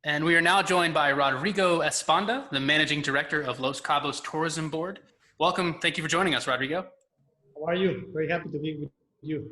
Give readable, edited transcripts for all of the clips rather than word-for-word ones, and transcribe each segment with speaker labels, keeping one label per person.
Speaker 1: And we are now joined by Rodrigo Esponda, the Managing Director of Los Cabos Tourism Board. Welcome. Thank you for joining us, Rodrigo.
Speaker 2: How are you? Very happy to be with you.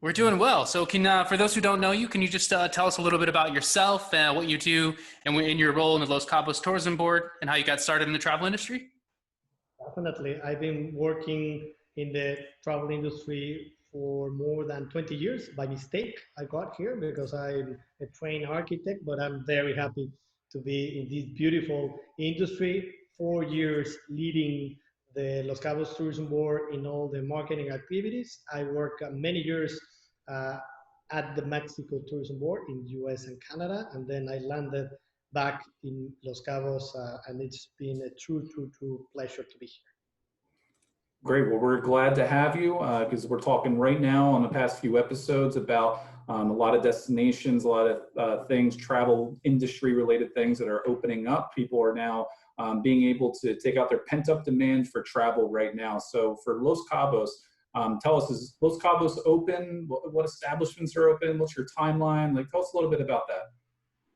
Speaker 1: We're doing well. So for those who don't know you, can you just tell us a little bit about yourself, what you do, and in your role in the Los Cabos Tourism Board, and how you got started in the travel industry?
Speaker 2: Definitely. I've been working in the travel industry for more than 20 years. By mistake, I got here because I'm a trained architect, but I'm very happy to be in this beautiful industry. 4 years leading the Los Cabos Tourism Board in all the marketing activities. I worked many years at the Mexico Tourism Board in US and Canada, and then I landed back in Los Cabos, and it's been a true pleasure to be here.
Speaker 3: Great. Well, we're glad to have you because we're talking right now on the past few episodes about a lot of destinations, a lot of things, travel industry related things that are opening up. People are now being able to take out their pent up demand for travel right now. So for Los Cabos, tell us, is Los Cabos open? What establishments are open? What's your timeline? Tell us a little bit about that.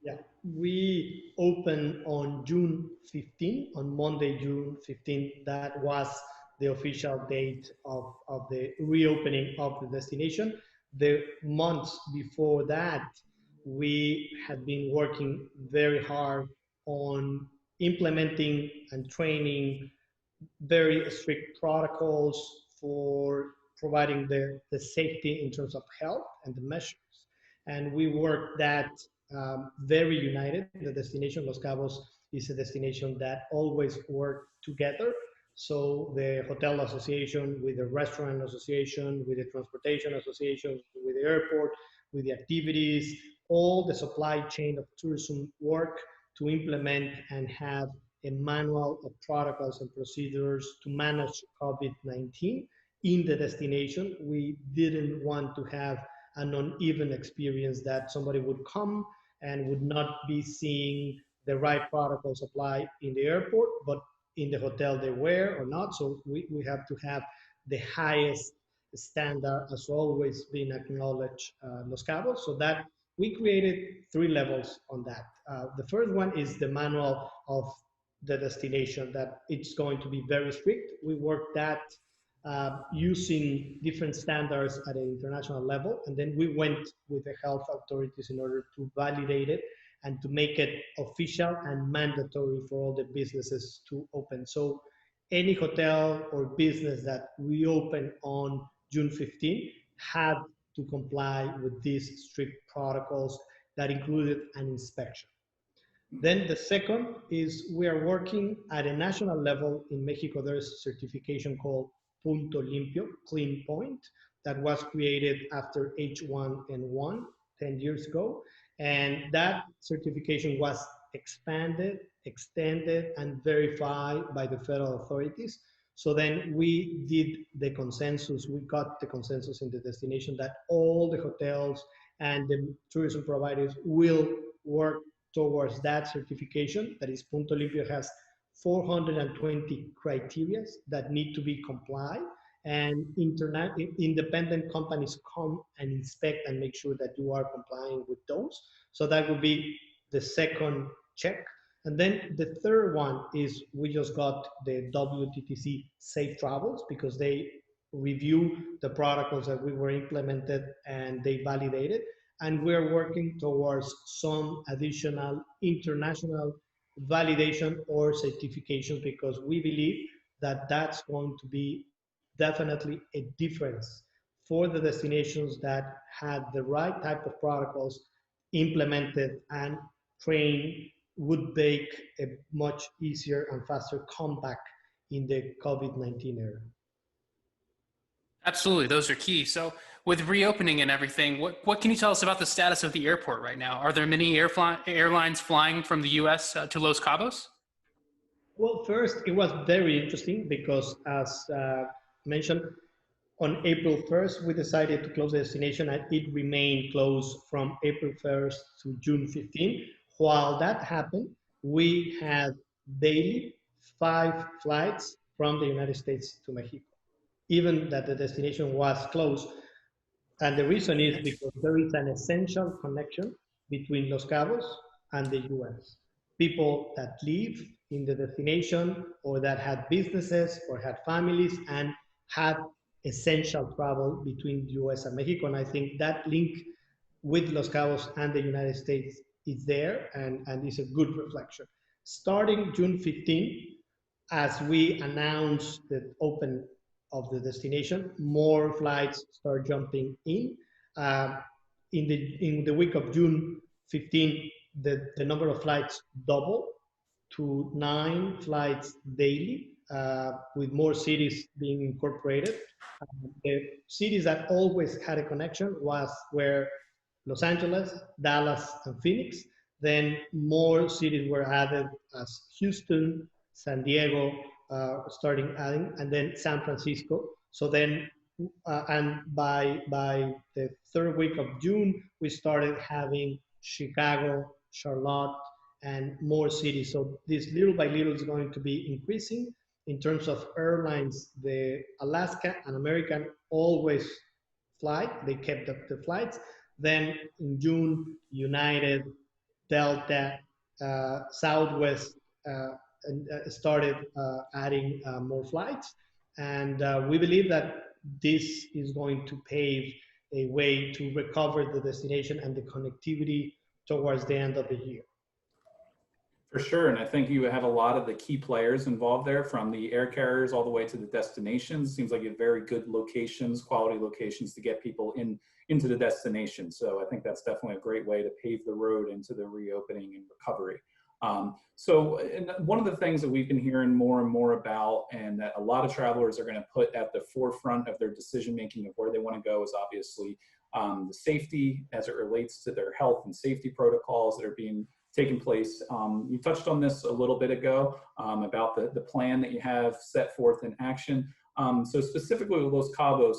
Speaker 2: Yeah, we opened on June 15, on Monday, June 15. That was the official date of the reopening of the destination. The months before that, we had been working very hard on implementing and training very strict protocols for providing the safety in terms of health and the measures. And we worked that very united. The destination, Los Cabos, is a destination that always work together. So the hotel association, with the restaurant association, with the transportation association, with the airport, with the activities, all the supply chain of tourism work to implement and have a manual of protocols and procedures to manage COVID-19 in the destination. We didn't want to have an uneven experience that somebody would come and would not be seeing the right protocols applied in the airport, but in the hotel they were or not. So we have to have the highest standard, as always been acknowledged, Los Cabos. So that we created 3 levels on that. The first one is the manual of the destination, that it's going to be very strict. We worked that using different standards at an international level. And then we went with the health authorities in order to validate it and to make it official and mandatory for all the businesses to open. So any hotel or business that we open on June 15 had to comply with these strict protocols that included an inspection. Then the second is we are working at a national level. In Mexico, there's a certification called Punto Limpio, Clean Point, that was created after H1N1 10 years ago. And that certification was expanded, extended, and verified by the federal authorities. So then we did the consensus, we got the consensus in the destination that all the hotels and the tourism providers will work towards that certification. That is, Punto Limpio has 420 criteria that need to be complied, and independent companies come and inspect and make sure that you are complying with those. So that would be the second check. And then the third one is we just got the WTTC Safe Travels, because they review the protocols that we were implemented and they validated. And we're working towards some additional international validation or certifications, because we believe that that's going to be definitely a difference for the destinations that had the right type of protocols implemented and trained, would make a much easier and faster comeback in the COVID-19 era.
Speaker 1: Absolutely. Those are key. So with reopening and everything, what can you tell us about the status of the airport right now? Are there many airlines flying from the US to Los Cabos?
Speaker 2: Well, first, it was very interesting because, as mentioned, on April 1st, we decided to close the destination, and it remained closed from April 1st to June 15. While that happened, we had daily 5 flights from the United States to Mexico. even that the destination was closed. And the reason is because there is an essential connection between Los Cabos and the US. People that live in the destination or that had businesses or had families and had essential travel between the US and Mexico. And I think that link with Los Cabos and the United States is there and is a good reflection. Starting June 15, as we announce the open of the destination, more flights start jumping in. Uh, in the week of June 15, the number of flights double to 9 flights daily, with more cities being incorporated. The cities that always had a connection were Los Angeles, Dallas, and Phoenix. Then more cities were added as Houston, San Diego, starting adding, and then San Francisco. So then, and by the third week of June, we started having Chicago, Charlotte, and more cities. So this little by little is going to be increasing. In terms of airlines, the Alaska and American always fly. They kept up the flights. Then in June, United, Delta, Southwest started adding more flights. And we believe that this is going to pave a way to recover the destination and the connectivity towards the end of the year.
Speaker 3: For sure, and I think you have a lot of the key players involved there, from the air carriers all the way to the destinations. Seems like you have very good locations, quality locations to get people into the destination. So I think that's definitely a great way to pave the road into the reopening and recovery. And one of the things that we've been hearing more and more about, and that a lot of travelers are going to put at the forefront of their decision making of where they want to go, is obviously the safety as it relates to their health and safety protocols that are being taken place. You touched on this a little bit ago about the plan that you have set forth in action. So specifically with Los Cabos,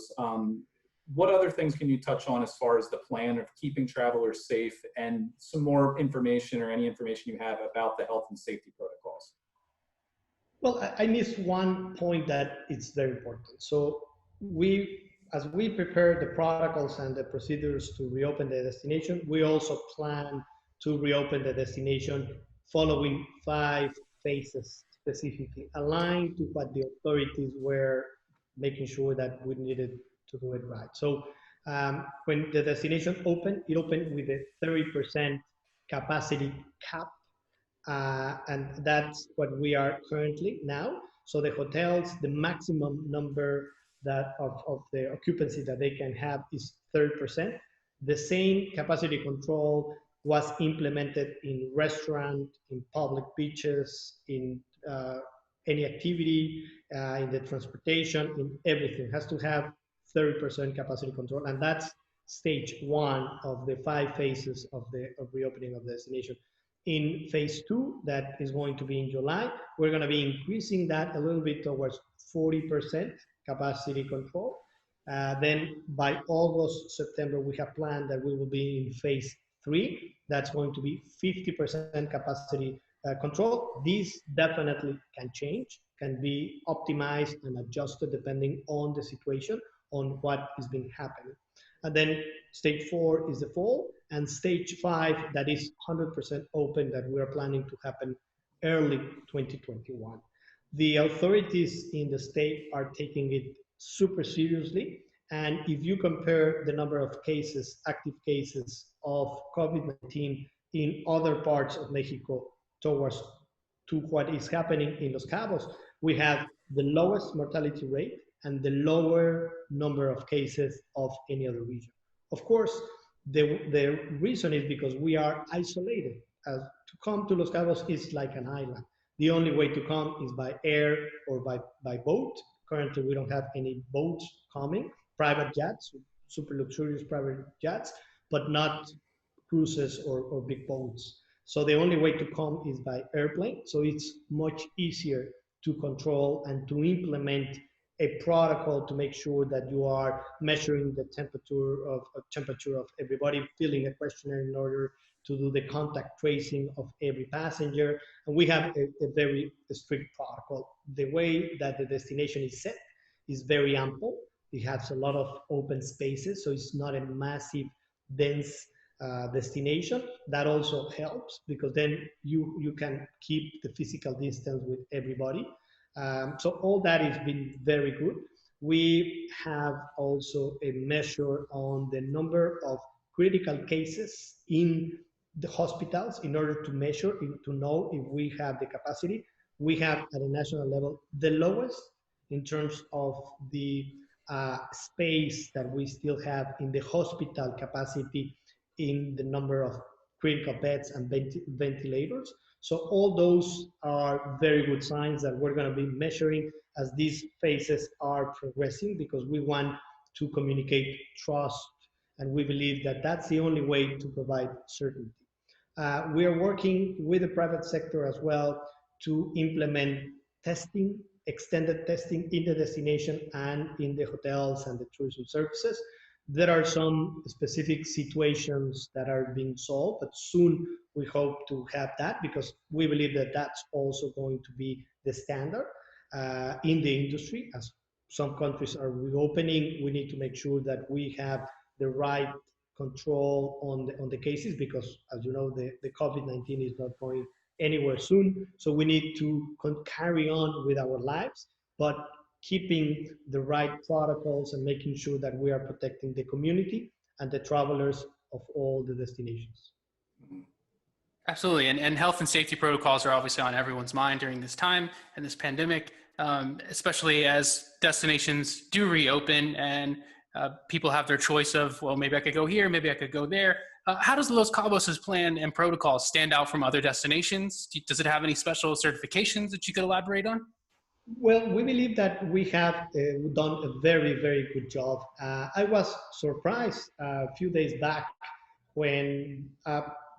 Speaker 3: what other things can you touch on as far as the plan of keeping travelers safe, and some more information or any information you have about the health and safety protocols?
Speaker 2: Well, I missed one point that is very important. So as we prepare the protocols and the procedures to reopen the destination, we also plan to reopen the destination following 5 phases specifically, aligned to what the authorities were making sure that we needed to do it right. So when the destination opened, it opened with a 30% capacity cap, and that's what we are currently now. So the hotels, the maximum number of the occupancy that they can have is 30%. The same capacity control was implemented in restaurant, in public beaches, in any activity, in the transportation, in everything. It has to have 30% capacity control, and that's stage 1 of the 5 phases of reopening of the destination. In phase 2, that is going to be in July, we're going to be increasing that a little bit towards 40% capacity control. Then by August, September, we have planned that we will be in phase 3. That's going to be 50% capacity control. This definitely can change, can be optimized and adjusted depending on the situation, on what is being happening. And then stage 4 is the fall, and stage 5, that is 100% open, that we are planning to happen early 2021. The authorities in the state are taking it super seriously. And if you compare the number of cases, active cases of COVID-19 in other parts of Mexico to what is happening in Los Cabos, we have the lowest mortality rate and the lower number of cases of any other region. Of course, the reason is because we are isolated. To come to Los Cabos is like an island. The only way to come is by air or by boat. Currently, we don't have any boats coming, private jets, super luxurious private jets, but not cruises or big boats. So the only way to come is by airplane. So it's much easier to control and to implement a protocol to make sure that you are measuring the temperature of everybody, filling a questionnaire in order to do the contact tracing of every passenger. And we have a very strict protocol. The way that the destination is set is very ample. It has a lot of open spaces, so it's not a massive, dense destination. That also helps because then you can keep the physical distance with everybody. So all that has been very good. We have also a measure on the number of critical cases in the hospitals in order to measure, to know if we have the capacity. We have at a national level the lowest in terms of the space that we still have in the hospital capacity in the number of critical beds and ventilators. So all those are very good signs that we're going to be measuring as these phases are progressing, because we want to communicate trust, and we believe that that's the only way to provide certainty. We are working with the private sector as well to implement testing, extended testing in the destination and in the hotels and the tourism services. There are some specific situations that are being solved, but soon we hope to have that, because we believe that that's also going to be the standard in the industry. As some countries are reopening, we need to make sure that we have the right control on the cases, because as you know, the COVID-19 is not going anywhere soon. So we need to carry on with our lives, but keeping the right protocols and making sure that we are protecting the community and the travelers of all the destinations.
Speaker 1: Absolutely. And health and safety protocols are obviously on everyone's mind during this time and this pandemic, especially as destinations do reopen and people have their choice of, well, maybe I could go here, maybe I could go there. How does Los Cabos' plan and protocols stand out from other destinations? Does it have any special certifications that you could elaborate on?
Speaker 2: Well, we believe that we have done a very, very good job. I was surprised a few days back when,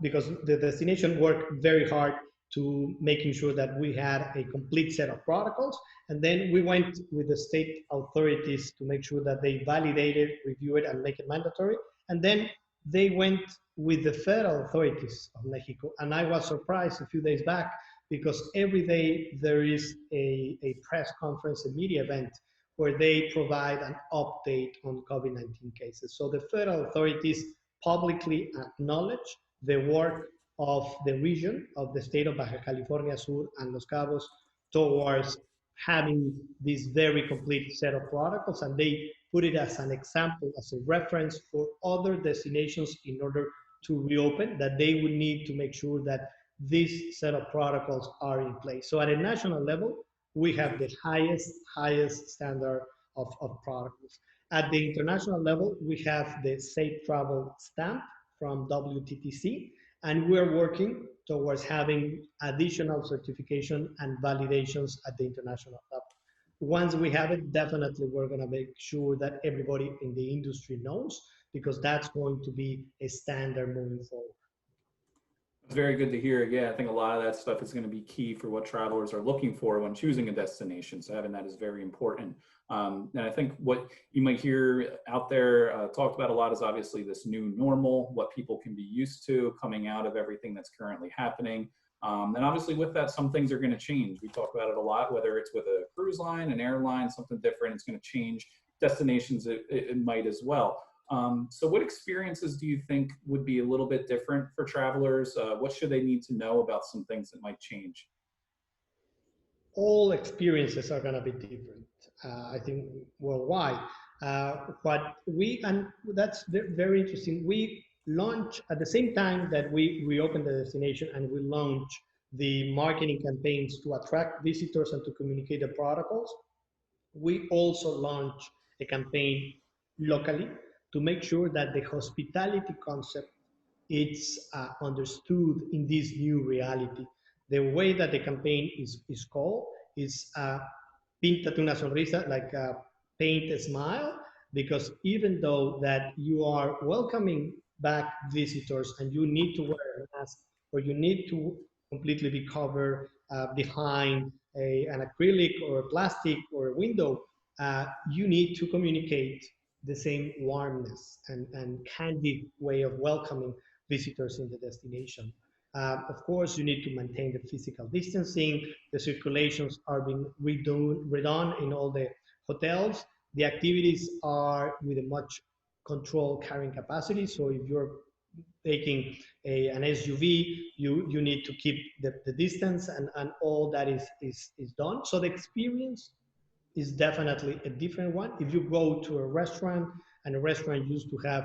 Speaker 2: because the destination worked very hard to making sure that we had a complete set of protocols. And then we went with the state authorities to make sure that they validated, review it, and make it mandatory. And then they went with the federal authorities of Mexico. And I was surprised a few days back, because every day there is a press conference, a media event, where they provide an update on COVID-19 cases. So the federal authorities publicly acknowledge the work of the region, of the state of Baja California Sur and Los Cabos, towards having this very complete set of protocols, and they put it as an example, as a reference for other destinations in order to reopen, that they would need to make sure that this set of protocols are in place. So at a national level, we have the highest standard of protocols. At the international level, we have the Safe Travel stamp from WTTC, and we're working towards having additional certification and validations at the international level. Once we have it, definitely we're going to make sure that everybody in the industry knows, because that's going to be a standard moving forward.
Speaker 3: It's very good to hear. Yeah, I think a lot of that stuff is going to be key for what travelers are looking for when choosing a destination. So having that is very important. And I think what you might hear out there talked about a lot is obviously this new normal, what people can be used to coming out of everything that's currently happening. And obviously with that, some things are going to change. We talk about it a lot, whether it's with a cruise line, an airline, something different, it's going to change. Destinations, it might as well. So what experiences do you think would be a little bit different for travelers? What should they need to know about some things that might change?
Speaker 2: All experiences are going to be different, I think, worldwide. But and that's very interesting, we launch at the same time that we reopen the destination, and we launch the marketing campaigns to attract visitors and to communicate the protocols. We also launch a campaign locally to make sure that the hospitality concept is understood in this new reality. The way that the campaign is called is Píntate una sonrisa, like paint a smile, because even though that you are welcoming back visitors and you need to wear a mask, or you need to completely be covered behind an acrylic or a plastic or a window, you need to communicate the same warmness and candid way of welcoming visitors in the destination. Of course, you need to maintain the physical distancing. The circulations are being redone in all the Hotels, the activities are with a much controlled carrying capacity. So if you're taking an SUV, you need to keep the distance, and all that is done. So the experience is definitely a different one. If you go to a restaurant, and a restaurant used to have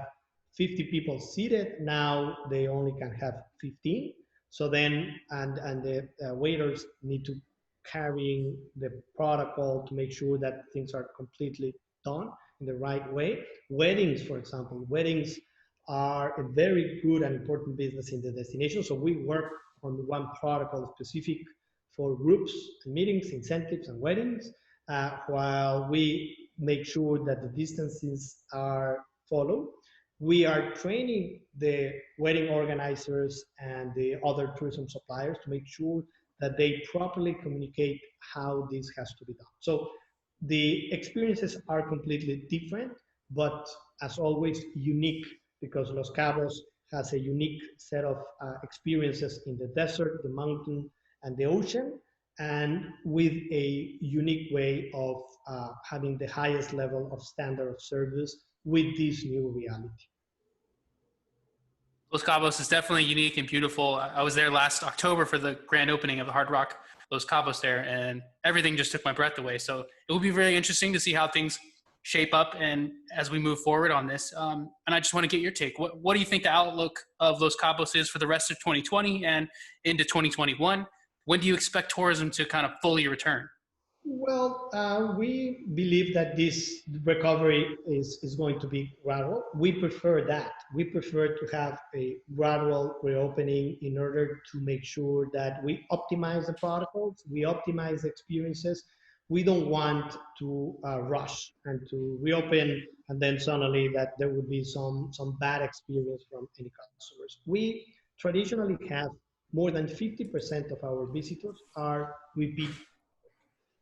Speaker 2: 50 people seated, now they only can have 15. So then, and the waiters need to carrying the protocol to make sure that things are completely done in the right way. Weddings, for example, weddings are a very good and important business in the destination. So we work on one protocol specific for groups and meetings, incentives, and weddings, while we make sure that the distances are followed. We are training the wedding organizers and the other tourism suppliers to make sure that they properly communicate how this has to be done. So the experiences are completely different, but as always, unique, because Los Cabos has a unique set of experiences in the desert, the mountain, and the ocean, and with a unique way of having the highest level of standard of service with this new reality.
Speaker 1: Los Cabos is definitely unique and beautiful. I was there last October for the grand opening of the Hard Rock Los Cabos there, and everything just took my breath away. So it will be very interesting to see how things shape up and as we move forward on this. And I just want to get your take. What do you think the outlook of Los Cabos is for the rest of 2020 and into 2021? When do you expect tourism to kind of fully return?
Speaker 2: Well, we believe that this recovery is going to be gradual. We prefer that. We prefer to have a gradual reopening in order to make sure that we optimize the protocols, we optimize the experiences. We don't want to rush and to reopen and then suddenly that there would be some bad experience from any customers. We traditionally have more than 50% of our visitors are repeat,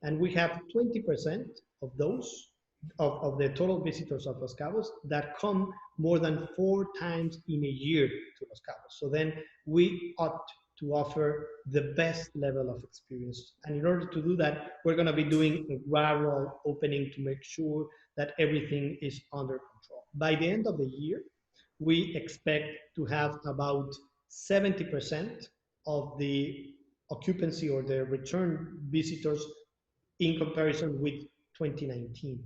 Speaker 2: and we have 20% of those, of the total visitors of Los Cabos that come more than 4 times in a year to Los Cabos. So then we ought to offer the best level of experience. And in order to do that, we're going to be doing a gradual opening to make sure that everything is under control. By the end of the year, we expect to have about 70% of the occupancy or the return visitors in comparison with 2019.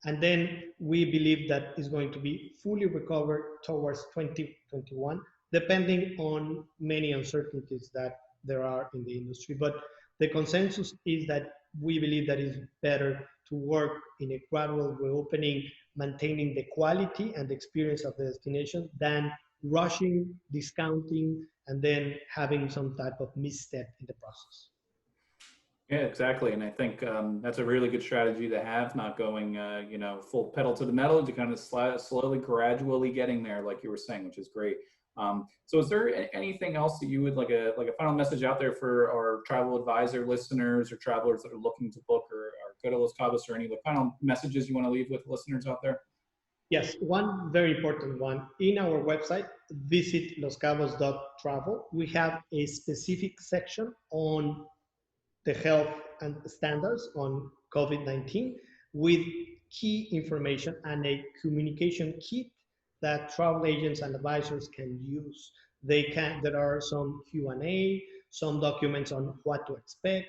Speaker 2: And then we believe that is going to be fully recovered towards 2021, depending on many uncertainties that there are in the industry. But the consensus is that we believe that it's better to work in a gradual reopening, maintaining the quality and the experience of the destination than rushing, discounting, and then having some type of misstep in the process.
Speaker 3: Yeah, exactly. And I think that's a really good strategy to have, not going, full pedal to the metal, to kind of slowly, gradually getting there, like you were saying, which is great. So is there anything else that you would like a final message out there for our travel advisor listeners or travelers that are looking to book or go to Los Cabos, or any final messages you want to leave with listeners out there?
Speaker 2: Yes, one very important one. In our website, visit loscabos.travel. We have a specific section on the health and standards on COVID-19 with key information and a communication kit that travel agents and advisors can use. There are some Q&A, some documents on what to expect,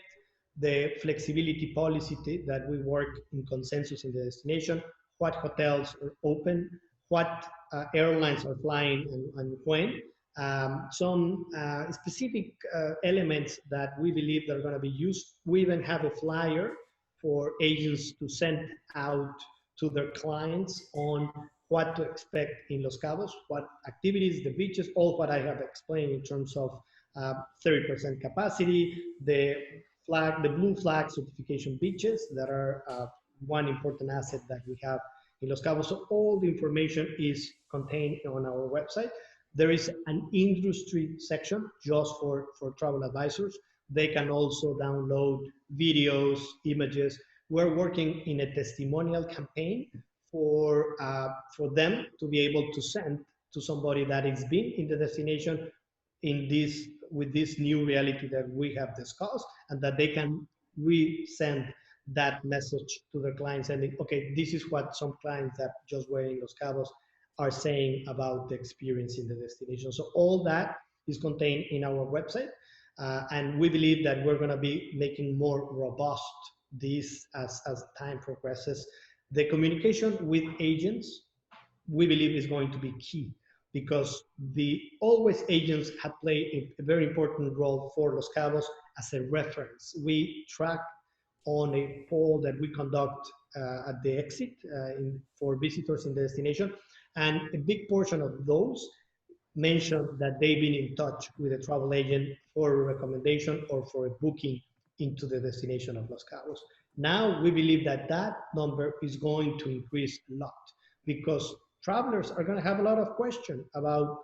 Speaker 2: the flexibility policy that we work in consensus in the destination, what hotels are open, what airlines are flying and when, some specific elements that we believe that are going to be used. We even have a flyer for agents to send out to their clients on what to expect in Los Cabos, what activities, the beaches, all what I have explained in terms of 30% capacity, the blue flag certification beaches that are one important asset that we have in Los Cabos. So all the information is contained on our website. There is an industry section just for travel advisors. They can also download videos, images. We're working in a testimonial campaign for them to be able to send to somebody that has been in the destination with this new reality that we have discussed, and that they can resend that message to their clients, and okay, this is what some clients that just were in Los Cabos are saying about the experience in the destination. So all that is contained in our website, and we believe that we're going to be making more robust this as time progresses. The communication with agents, we believe, is going to be key, because always agents have played a very important role for Los Cabos as a reference. We track on a poll that we conduct at the exit for visitors in the destination, and a big portion of those mentioned that they've been in touch with a travel agent for a recommendation or for a booking into the destination of Los Cabos. Now we believe that that number is going to increase a lot, because travelers are going to have a lot of questions about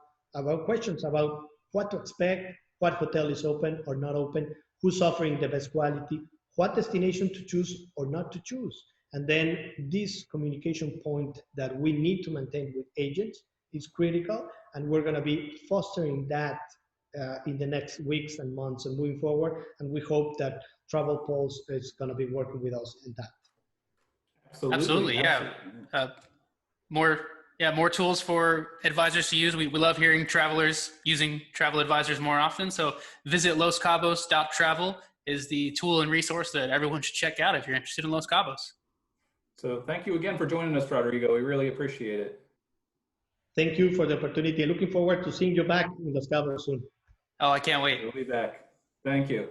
Speaker 2: what to expect, what hotel is open or not open, who's offering the best quality, what destination to choose or not to choose. And then this communication point that we need to maintain with agents is critical, and we're going to be fostering that in the next weeks and months and moving forward. And we hope that TravelPulse is going to be working with us in that.
Speaker 1: Absolutely, yeah. More tools for advisors to use. We love hearing travelers using travel advisors more often. So visit loscabos.travel is the tool and resource that everyone should check out if you're interested in Los Cabos.
Speaker 3: So thank you again for joining us, Rodrigo. We really appreciate it.
Speaker 2: Thank you for the opportunity. Looking forward to seeing you back in Los Cabos soon.
Speaker 1: Oh, I can't wait.
Speaker 3: We'll be back. Thank you.